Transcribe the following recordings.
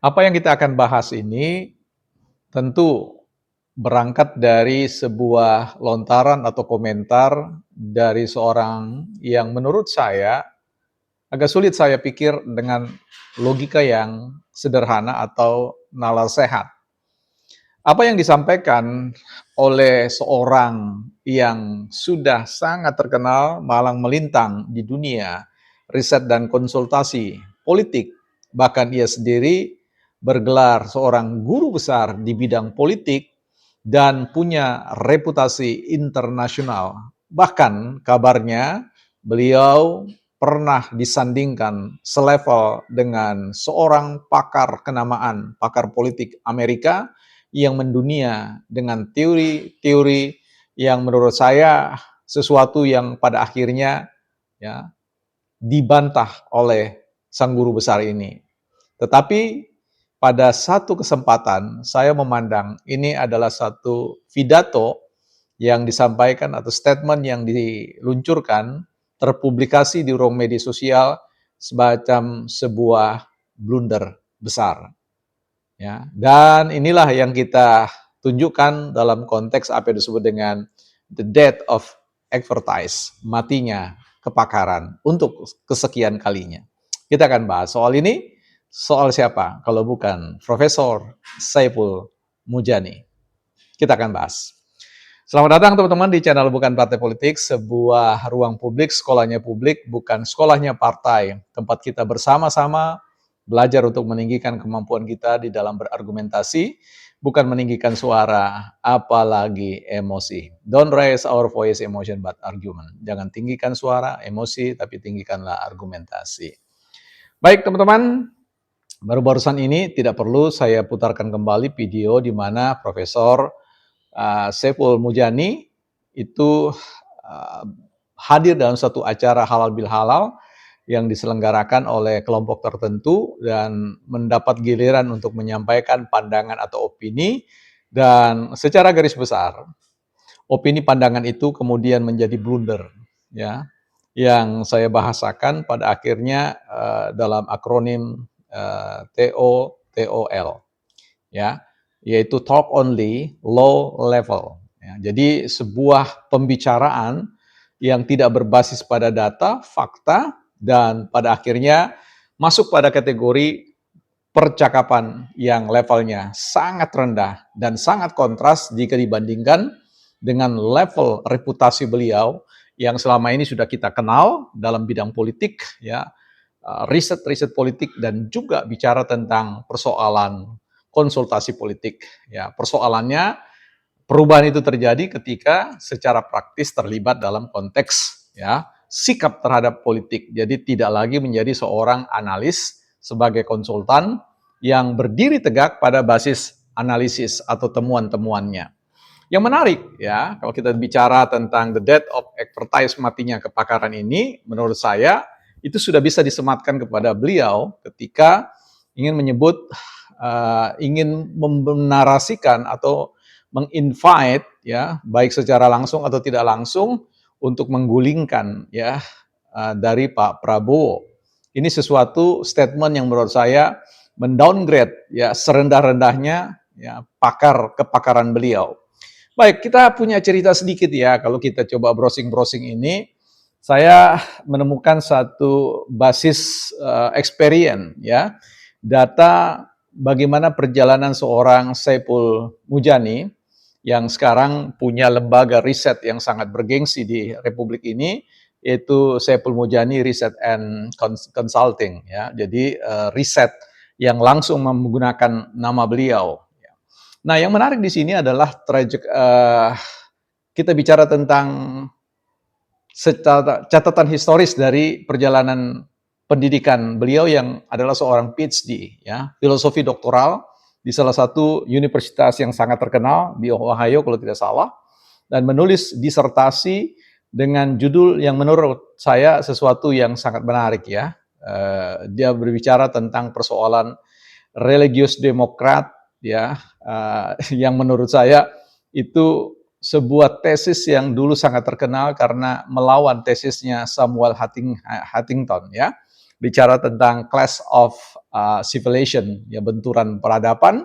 Apa yang kita akan bahas ini tentu berangkat dari sebuah lontaran atau komentar dari seorang yang menurut saya agak sulit saya pikir dengan logika yang sederhana atau nalar sehat. Apa yang disampaikan oleh seorang yang sudah sangat terkenal malang melintang di dunia riset dan konsultasi politik, bahkan ia sendiri bergelar seorang guru besar di bidang politik dan punya reputasi internasional. Bahkan kabarnya beliau pernah disandingkan selevel dengan seorang pakar kenamaan, pakar politik Amerika yang mendunia dengan teori-teori yang menurut saya sesuatu yang pada akhirnya ya dibantah oleh sang guru besar ini. Tetapi pada satu kesempatan saya memandang ini adalah satu pidato yang disampaikan atau statement yang diluncurkan terpublikasi di ruang media sosial semacam sebuah blunder besar. Ya, dan inilah yang kita tunjukkan dalam konteks apa yang disebut dengan the death of expertise, matinya kepakaran untuk kesekian kalinya. Kita akan bahas soal ini, soal siapa kalau bukan Profesor Saiful Mujani. Kita akan bahas. Selamat datang teman-teman di channel Bukan Partai Politik, sebuah ruang publik, sekolahnya publik, bukan sekolahnya partai. Tempat kita bersama-sama belajar untuk meninggikan kemampuan kita di dalam berargumentasi, bukan meninggikan suara, apalagi emosi. Don't raise our voice, emotion, but argument. Jangan tinggikan suara, emosi, tapi tinggikanlah argumentasi. Baik teman-teman, baru-barusan ini tidak perlu saya putarkan kembali video di mana Profesor Saiful Mujani itu uh, hadir dalam satu acara halal bil halal yang diselenggarakan oleh kelompok tertentu dan mendapat giliran untuk menyampaikan pandangan atau opini, dan secara garis besar opini pandangan itu kemudian menjadi blunder ya yang saya bahasakan pada akhirnya dalam akronim TOL ya, yaitu talk only, low level. Ya, jadi sebuah pembicaraan yang tidak berbasis pada data, fakta, dan pada akhirnya masuk pada kategori percakapan yang levelnya sangat rendah dan sangat kontras jika dibandingkan dengan level reputasi beliau yang selama ini sudah kita kenal dalam bidang politik, ya, riset-riset politik dan juga bicara tentang persoalan konsultasi politik. Ya, persoalannya perubahan itu terjadi ketika secara praktis terlibat dalam konteks ya sikap terhadap politik. Jadi tidak lagi menjadi seorang analis sebagai konsultan yang berdiri tegak pada basis analisis atau temuan-temuannya. Yang menarik ya, kalau kita bicara tentang the death of expertise, matinya kepakaran ini, menurut saya itu sudah bisa disematkan kepada beliau ketika ingin menyebut, ingin menarasikan atau menginvite ya, baik secara langsung atau tidak langsung untuk menggulingkan ya dari Pak Prabowo. Ini sesuatu statement yang menurut saya mendowngrade ya serendah-rendahnya ya kepakaran beliau. Baik, kita punya cerita sedikit ya, kalau kita coba browsing-browsing ini, saya menemukan satu basis experience ya, data bagaimana perjalanan seorang Saiful Mujani yang sekarang punya lembaga riset yang sangat bergengsi di Republik ini, yaitu Saiful Mujani Research and Consulting ya. Jadi riset yang langsung menggunakan nama beliau. Nah, yang menarik di sini adalah kita bicara tentang catatan historis dari perjalanan pendidikan beliau yang adalah seorang PhD, ya, filosofi doktoral di salah satu universitas yang sangat terkenal di Ohio kalau tidak salah, dan menulis disertasi dengan judul yang menurut saya sesuatu yang sangat menarik ya. Dia berbicara tentang persoalan religius demokrat ya, yang menurut saya itu sebuah tesis yang dulu sangat terkenal karena melawan tesisnya Samuel Huntington ya, bicara tentang clash of civilization, ya benturan peradaban,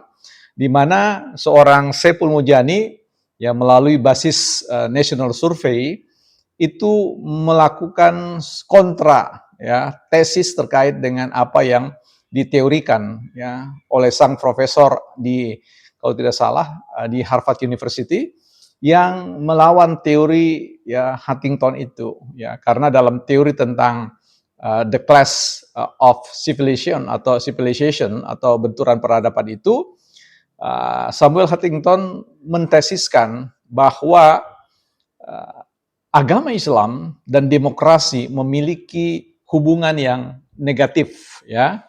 di mana seorang Saiful Mujani yang melalui basis National Survey itu melakukan kontra, ya, tesis terkait dengan apa yang diteorikan, ya, oleh sang profesor di, kalau tidak salah, di Harvard University, yang melawan teori, ya, Huntington itu, ya, karena dalam teori tentang the class of civilization atau benturan peradaban itu, Samuel Huntington mentesiskan bahwa agama Islam dan demokrasi memiliki hubungan yang negatif, ya,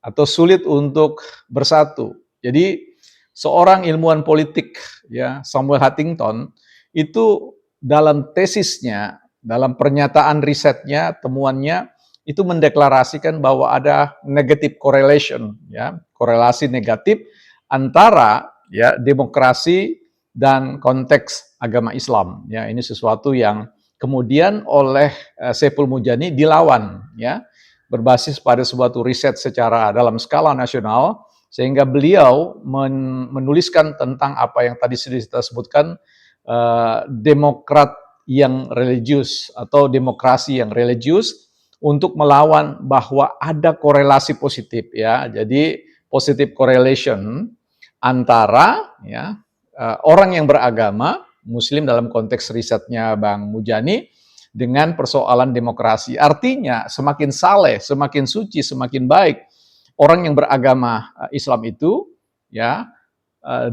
atau sulit untuk bersatu. Jadi seorang ilmuwan politik, ya, Samuel Huntington itu dalam tesisnya, dalam pernyataan risetnya, temuannya itu mendeklarasikan bahwa ada negative correlation, ya, korelasi negatif antara, ya, demokrasi dan konteks agama Islam. Ya, ini sesuatu yang kemudian oleh Saiful Mujani dilawan, ya, berbasis pada suatu riset secara dalam skala nasional, sehingga beliau menuliskan tentang apa yang tadi sudah kita sebutkan, demokrat yang religius atau demokrasi yang religius, untuk melawan bahwa ada korelasi positif, ya. Jadi positive correlation antara, ya, orang yang beragama Muslim dalam konteks risetnya Bang Mujani dengan persoalan demokrasi. Artinya semakin saleh, semakin suci, semakin baik orang yang beragama Islam itu, ya,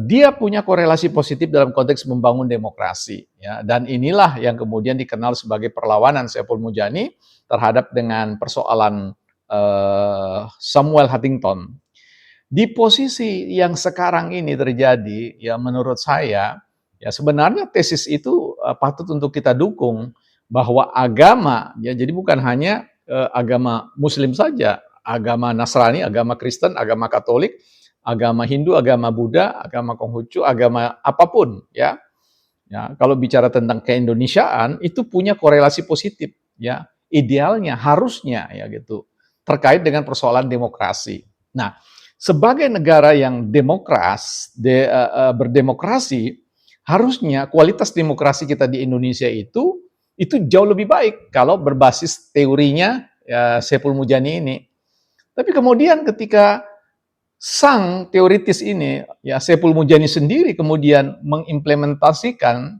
dia punya korelasi positif dalam konteks membangun demokrasi, ya. Dan inilah yang kemudian dikenal sebagai perlawanan Saiful Mujani terhadap dengan persoalan Samuel Huntington. Di posisi yang sekarang ini terjadi, ya, menurut saya, ya, sebenarnya tesis itu patut untuk kita dukung, bahwa agama, ya, jadi bukan hanya agama Muslim saja, agama Nasrani, agama Kristen, agama Katolik, agama Hindu, agama Buddha, agama Konghucu, agama apapun, ya. Ya, kalau bicara tentang keindonesiaan itu punya korelasi positif, ya. Idealnya, harusnya, ya, gitu, terkait dengan persoalan demokrasi. Nah, sebagai negara yang berdemokrasi, harusnya kualitas demokrasi kita di Indonesia itu jauh lebih baik kalau berbasis teorinya, ya, Saiful Mujani ini. Tapi kemudian ketika sang teoritis ini, ya, Saiful Mujani sendiri kemudian mengimplementasikan,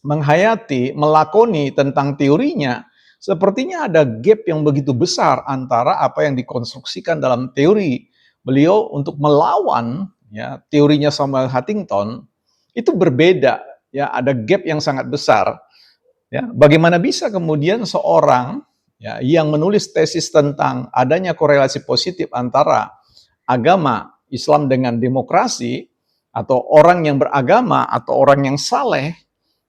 menghayati, melakoni tentang teorinya, sepertinya ada gap yang begitu besar antara apa yang dikonstruksikan dalam teori beliau untuk melawan, ya, teorinya Samuel Huntington itu berbeda, ya, ada gap yang sangat besar, ya. Bagaimana bisa kemudian seorang, ya, yang menulis tesis tentang adanya korelasi positif antara agama Islam dengan demokrasi, atau orang yang beragama atau orang yang saleh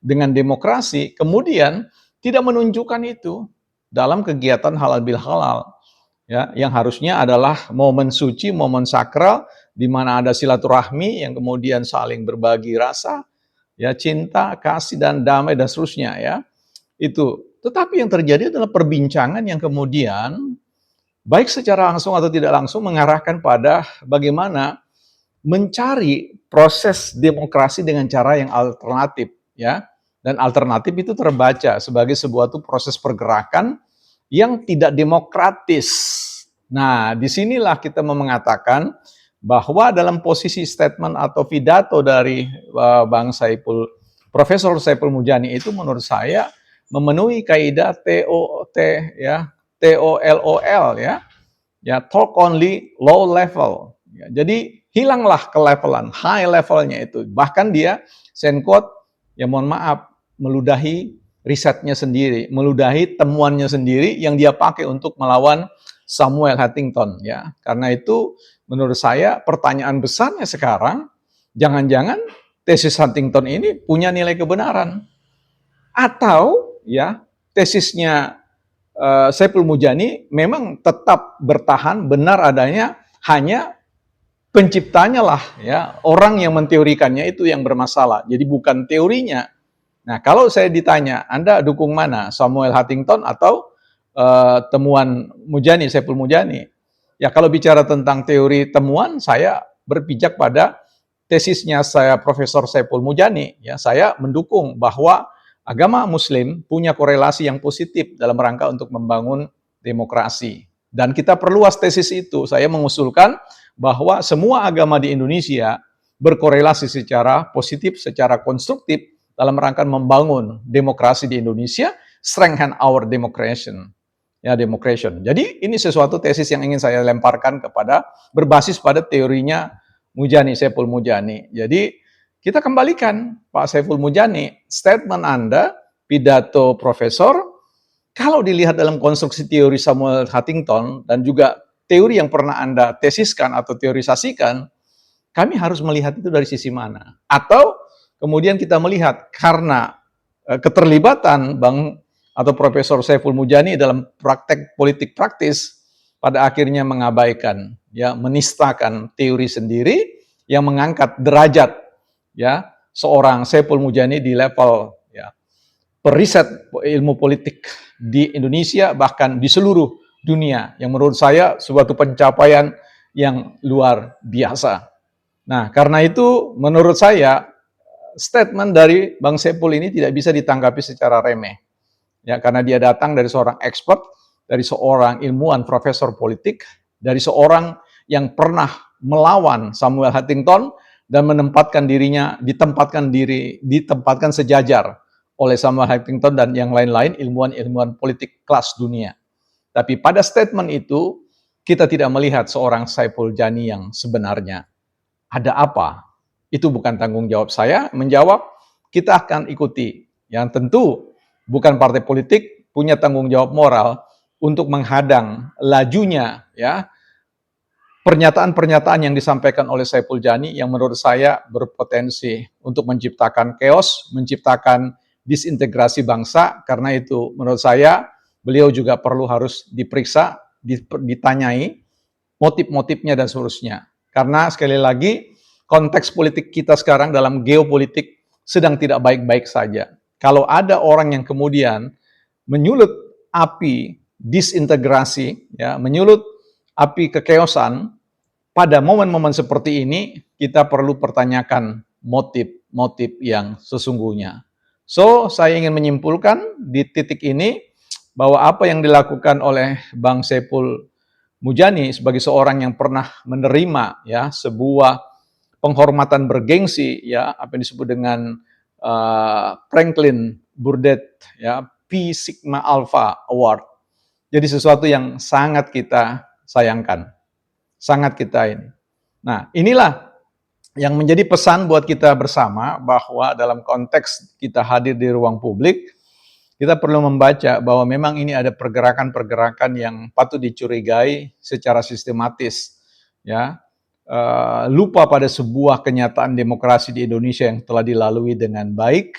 dengan demokrasi, kemudian tidak menunjukkan itu dalam kegiatan halal bil halal, ya, yang harusnya adalah momen suci, momen sakral, di mana ada silaturahmi yang kemudian saling berbagi rasa, ya, cinta, kasih, dan damai, dan seterusnya, ya, itu. Tetapi yang terjadi adalah perbincangan yang kemudian baik secara langsung atau tidak langsung mengarahkan pada bagaimana mencari proses demokrasi dengan cara yang alternatif, ya. Dan alternatif itu terbaca sebagai sebuah proses pergerakan yang tidak demokratis. Nah, disinilah kita mengatakan bahwa dalam posisi statement atau pidato dari Bang Saiful, Profesor Saiful Mujani itu menurut saya memenuhi kaidah TOT, ya, TOLOL, ya, talk only, low level. Ya, jadi hilanglah kelevelan, high levelnya itu. Bahkan dia send quote, ya, mohon maaf, meludahi risetnya sendiri, meludahi temuannya sendiri yang dia pakai untuk melawan Samuel Huntington, ya. Karena itu menurut saya pertanyaan besarnya sekarang, jangan-jangan tesis Huntington ini punya nilai kebenaran, atau, ya, tesisnya Saiful Mujani memang tetap bertahan benar adanya, hanya penciptanya lah, ya, orang yang menteorikannya itu yang bermasalah. Jadi bukan teorinya. Nah, kalau saya ditanya, Anda dukung mana, Samuel Huntington atau temuan Mujani, Saiful Mujani? Ya kalau bicara tentang teori temuan, saya berpijak pada tesisnya saya Profesor Saiful Mujani. Ya, saya mendukung bahwa agama Muslim punya korelasi yang positif dalam rangka untuk membangun demokrasi. Dan kita perluas tesis itu. Saya mengusulkan bahwa semua agama di Indonesia berkorelasi secara positif, secara konstruktif dalam rangka membangun demokrasi di Indonesia, strengthen our democracy. Ya, democracy. Jadi ini sesuatu tesis yang ingin saya lemparkan kepada berbasis pada teorinya Mujani, Saiful Mujani. Jadi kita kembalikan Pak Saiful Mujani, statement Anda, pidato profesor, kalau dilihat dalam konstruksi teori Samuel Huntington dan juga teori yang pernah Anda tesiskan atau teorisasikan, kami harus melihat itu dari sisi mana. Atau kemudian kita melihat karena keterlibatan Bang atau Profesor Saiful Mujani dalam praktek politik praktis pada akhirnya mengabaikan, ya, menistakan teori sendiri yang mengangkat derajat, ya, seorang Saiful Mujani di level, ya, periset ilmu politik di Indonesia bahkan di seluruh dunia, yang menurut saya suatu pencapaian yang luar biasa. Nah, karena itu menurut saya statement dari Bang Saiful ini tidak bisa ditanggapi secara remeh. Ya, karena dia datang dari seorang expert, dari seorang ilmuwan profesor politik, dari seorang yang pernah melawan Samuel Huntington dan ditempatkan sejajar oleh Samuel Huntington dan yang lain-lain ilmuwan-ilmuwan politik kelas dunia. Tapi pada statement itu kita tidak melihat seorang Saiful Mujani yang sebenarnya. Ada apa? Itu bukan tanggung jawab saya menjawab. Kita akan ikuti. Yang tentu bukan partai politik punya tanggung jawab moral untuk menghadang lajunya, ya, pernyataan-pernyataan yang disampaikan oleh Saiful Mujani yang menurut saya berpotensi untuk menciptakan chaos, menciptakan disintegrasi bangsa. Karena itu menurut saya beliau juga perlu harus diperiksa, ditanyai motif-motifnya dan seterusnya. Karena sekali lagi konteks politik kita sekarang dalam geopolitik sedang tidak baik-baik saja. Kalau ada orang yang kemudian menyulut api disintegrasi, ya, menyulut api kekeosan, pada momen-momen seperti ini kita perlu pertanyakan motif-motif yang sesungguhnya. So, saya ingin menyimpulkan di titik ini bahwa apa yang dilakukan oleh Bang Saiful Mujani sebagai seorang yang pernah menerima, ya, sebuah penghormatan bergengsi, ya, apa yang disebut dengan Franklin Burdett, ya, Pi Sigma Alpha Award. Jadi sesuatu yang sangat kita sayangkan, sangat kita ini. Nah, inilah yang menjadi pesan buat kita bersama bahwa dalam konteks kita hadir di ruang publik, kita perlu membaca bahwa memang ini ada pergerakan-pergerakan yang patut dicurigai secara sistematis, ya. Lupa pada sebuah kenyataan demokrasi di Indonesia yang telah dilalui dengan baik,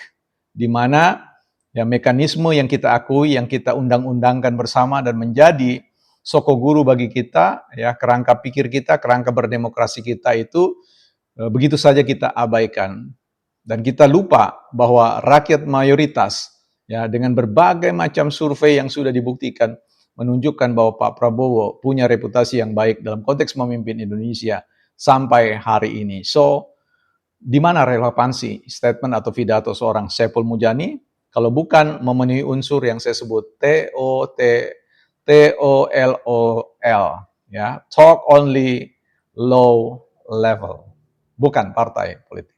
di mana, ya, mekanisme yang kita akui, yang kita undang-undangkan bersama dan menjadi soko guru bagi kita, ya, kerangka pikir kita, kerangka berdemokrasi kita itu begitu saja kita abaikan. Dan kita lupa bahwa rakyat mayoritas, ya, dengan berbagai macam survei yang sudah dibuktikan menunjukkan bahwa Pak Prabowo punya reputasi yang baik dalam konteks memimpin Indonesia sampai hari ini. So, di mana relevansi statement atau pidato seorang Saiful Mujani kalau bukan memenuhi unsur yang saya sebut TOLL, ya, talk only low level, bukan partai politik.